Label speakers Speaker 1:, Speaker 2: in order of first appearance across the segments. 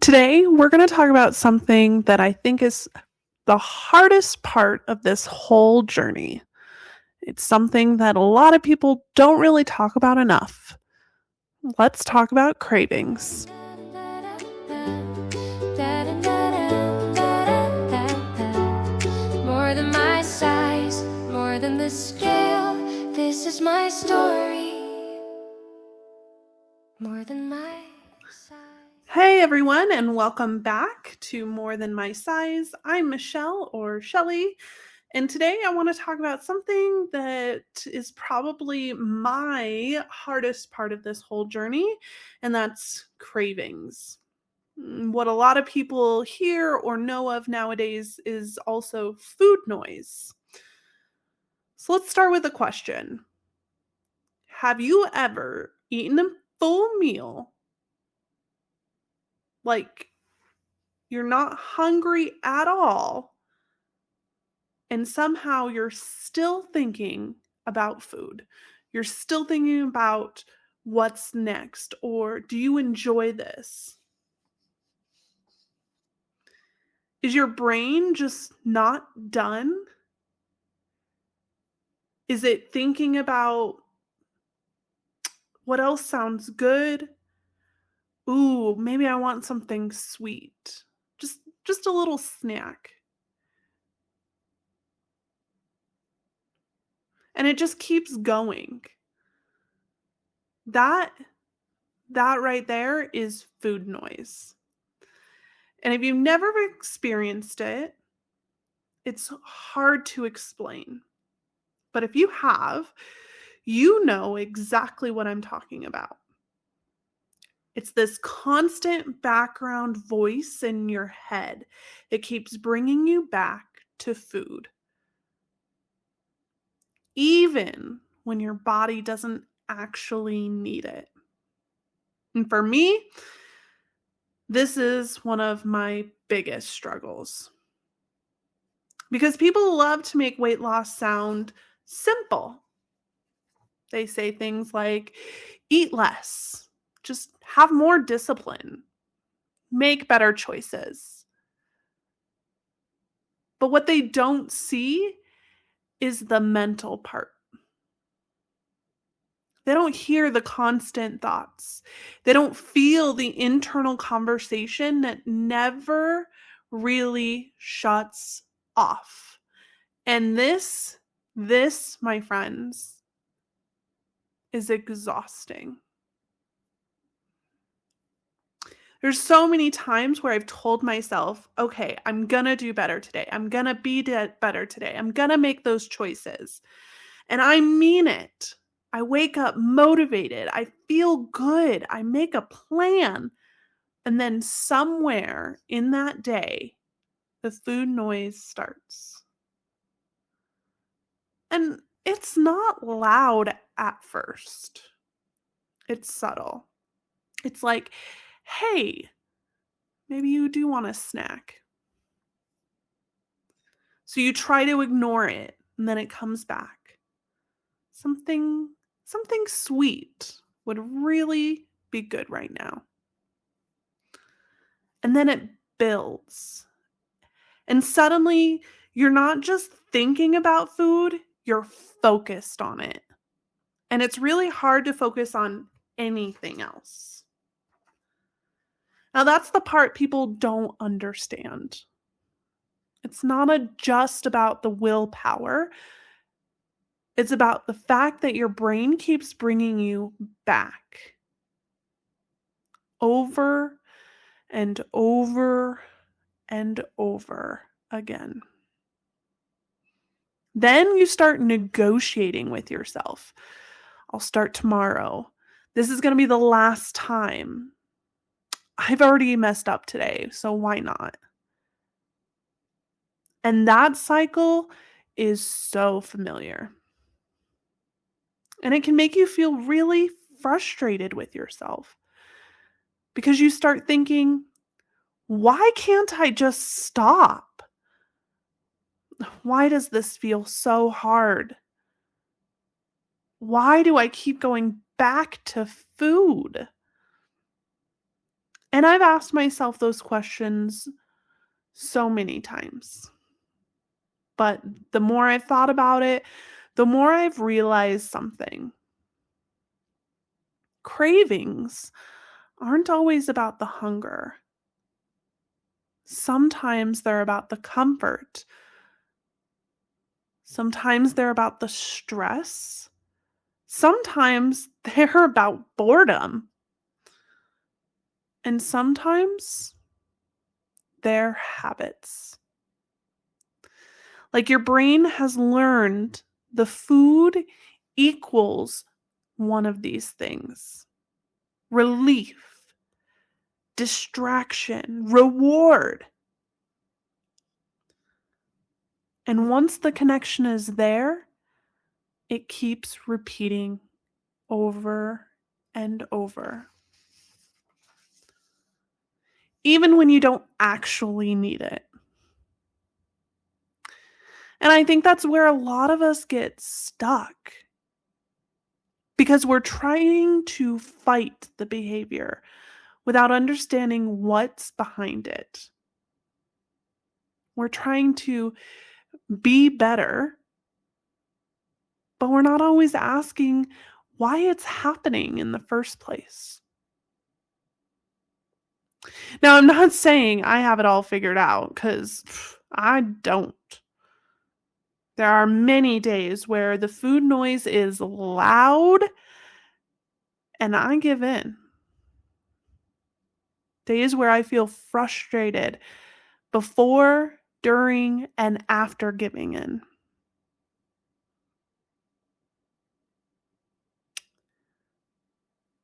Speaker 1: Today, we're going to talk about something that I think is the hardest part of this whole journey. It's something that a lot of people don't really talk about enough. Let's talk about cravings.
Speaker 2: More than my size, more than the scale. This is my story. More than my size.
Speaker 1: Hey everyone, and welcome back to More Than My Size. I'm Michelle or Shelly, and today I want to talk about something that is probably my hardest part of this whole journey, and that's cravings. What a lot of people hear or know of nowadays is also food noise. So let's start with a question. Have you ever eaten a full meal, like you're not hungry at all, and somehow you're still thinking about food? You're still thinking about what's next, or do you enjoy this? Is your brain just not done? Is it thinking about what else sounds good? Ooh, maybe I want something sweet. Just a little snack. And it just keeps going. That that right there is food noise. And if you've never experienced it, it's hard to explain. But if you have, you know exactly what I'm talking about. It's this constant background voice in your head. It keeps bringing you back to food, even when your body doesn't actually need it. And for me, this is one of my biggest struggles. Because people love to make weight loss sound simple. They say things like, eat less, just have more discipline, make better choices. But what they don't see is the mental part. They don't hear the constant thoughts. They don't feel the internal conversation that never really shuts off. And this, my friends, is exhausting. There's so many times where I've told myself, okay, I'm going to do better today. I'm going to be better today. I'm going to make those choices. And I mean it. I wake up motivated. I feel good. I make a plan. And then somewhere in that day, the food noise starts. And it's not loud at first. It's subtle. It's like, hey, maybe you do want a snack. So you try to ignore it, and then it comes back. Something sweet would really be good right now. And then it builds. And suddenly, you're not just thinking about food, you're focused on it. And it's really hard to focus on anything else. Now, that's the part people don't understand. It's not just about the willpower. It's about the fact that your brain keeps bringing you back over and over and over again. Then you start negotiating with yourself. I'll start tomorrow. This is going to be the last time. I've already messed up today, so why not? And that cycle is so familiar. And it can make you feel really frustrated with yourself because you start thinking, why can't I just stop? Why does this feel so hard? Why do I keep going back to food? And I've asked myself those questions so many times. But the more I've thought about it, the more I've realized something. Cravings aren't always about the hunger. Sometimes they're about the comfort. Sometimes they're about the stress. Sometimes they're about boredom. And sometimes they're habits. Like your brain has learned the food equals one of these things: relief, distraction, reward. And once the connection is there, it keeps repeating over and over, even when you don't actually need it. And I think that's where a lot of us get stuck because we're trying to fight the behavior without understanding what's behind it. We're trying to be better, but we're not always asking why it's happening in the first place. Now, I'm not saying I have it all figured out because I don't. There are many days where the food noise is loud and I give in. Days where I feel frustrated before, during, and after giving in.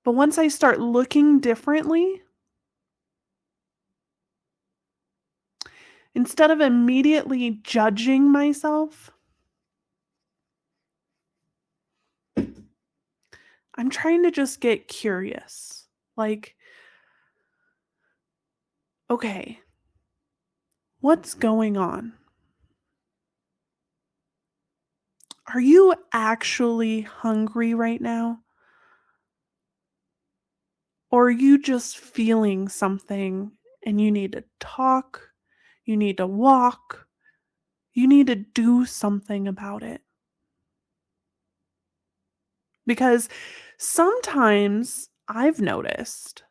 Speaker 1: But once I start looking differently, instead of immediately judging myself, I'm trying to just get curious. Like, okay, what's going on? Are you actually hungry right now? Or are you just feeling something and you need to talk, you need to walk, you need to do something about it? Because sometimes I've noticed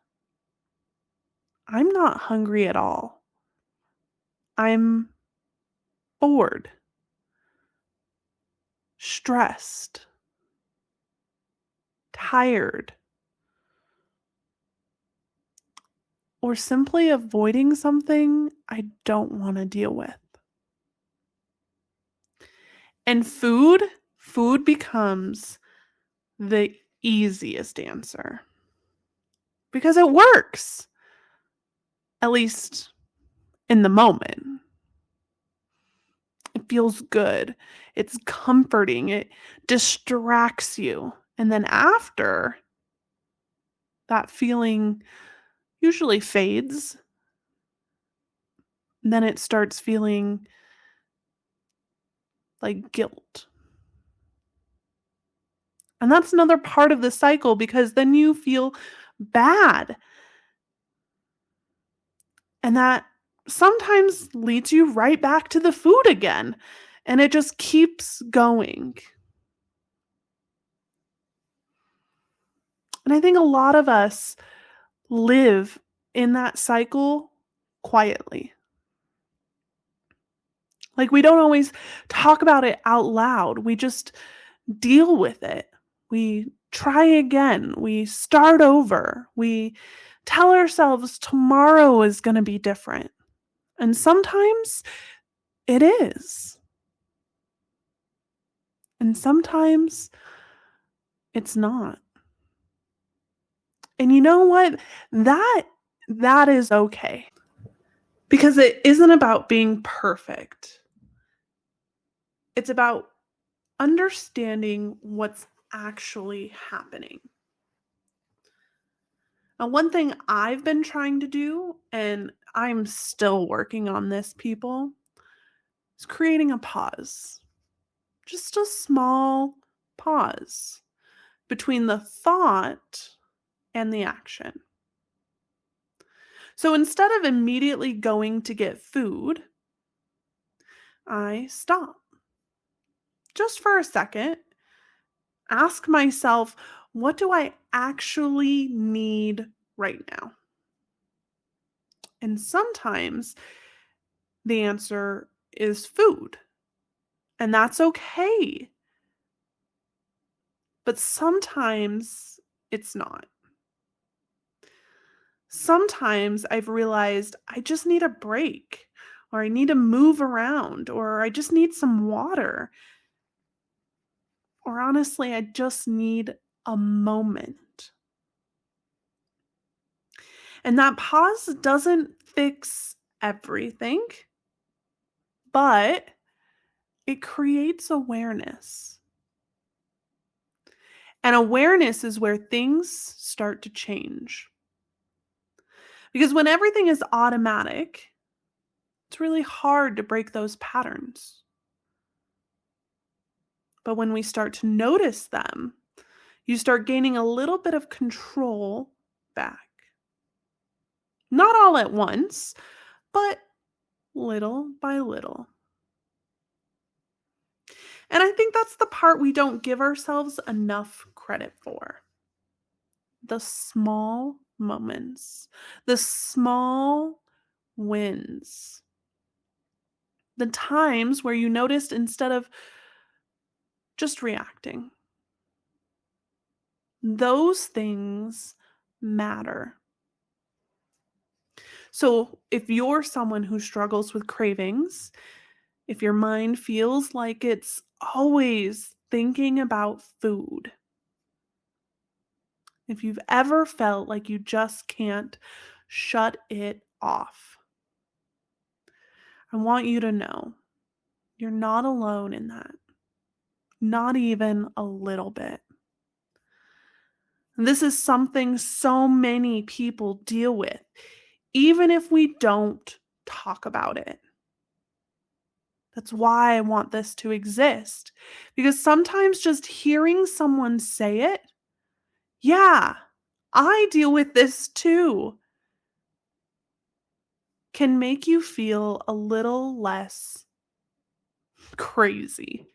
Speaker 1: I'm not hungry at all. I'm bored, stressed, tired, or simply avoiding something I don't want to deal with. And food becomes the easiest answer because it works, at least in the moment. It feels good. It's comforting. It distracts you. And then after, that feeling usually fades. Then it starts feeling like guilt. And that's another part of the cycle because then you feel bad. And that sometimes leads you right back to the food again. And it just keeps going. And I think a lot of us live in that cycle quietly. Like we don't always talk about it out loud. We just deal with it. We try again. We start over. We tell ourselves tomorrow is going to be different. And sometimes it is. And sometimes it's not. And you know what? That is okay. Because it isn't about being perfect. It's about understanding what's actually happening. Now, one thing I've been trying to do, and I'm still working on this, people, is creating a pause. Just a small pause between the thought and the action. So instead of immediately going to get food, I stop just for a second, ask myself, what do I actually need right now? And sometimes the answer is food, and that's okay. But sometimes it's not. Sometimes I've realized I just need a break, or I need to move around, or I just need some water, or honestly, I just need a moment. And that pause doesn't fix everything, but it creates awareness. And awareness is where things start to change. Because when everything is automatic, it's really hard to break those patterns. But when we start to notice them, you start gaining a little bit of control back. Not all at once, but little by little. And I think that's the part we don't give ourselves enough credit for. The small moments, the small wins, the times where you noticed instead of just reacting. Those things matter. So, if you're someone who struggles with cravings, if your mind feels like it's always thinking about food, if you've ever felt like you just can't shut it off, I want you to know you're not alone in that. Not even a little bit. This is something so many people deal with, even if we don't talk about it. That's why I want this to exist. Because sometimes just hearing someone say it, yeah, I deal with this too, can make you feel a little less crazy,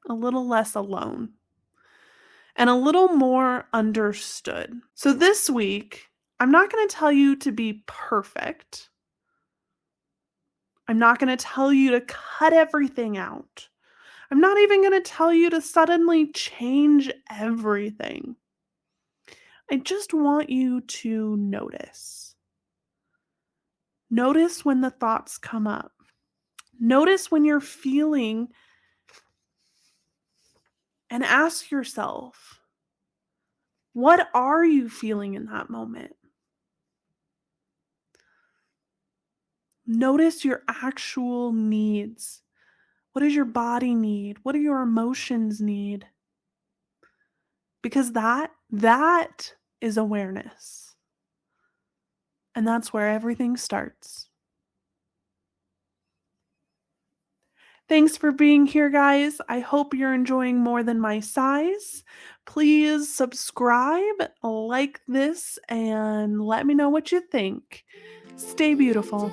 Speaker 1: a little less alone, and a little more understood. So this week, I'm not going to tell you to be perfect. I'm not going to tell you to cut everything out. I'm not even going to tell you to suddenly change everything. I just want you to notice. Notice when the thoughts come up. Notice when you're feeling and ask yourself, what are you feeling in that moment? Notice your actual needs. What does your body need? What do your emotions need? Because that is awareness. And that's where everything starts. Thanks for being here, guys. I hope you're enjoying More Than My Size. Please subscribe, like this, and let me know what you think. Stay beautiful.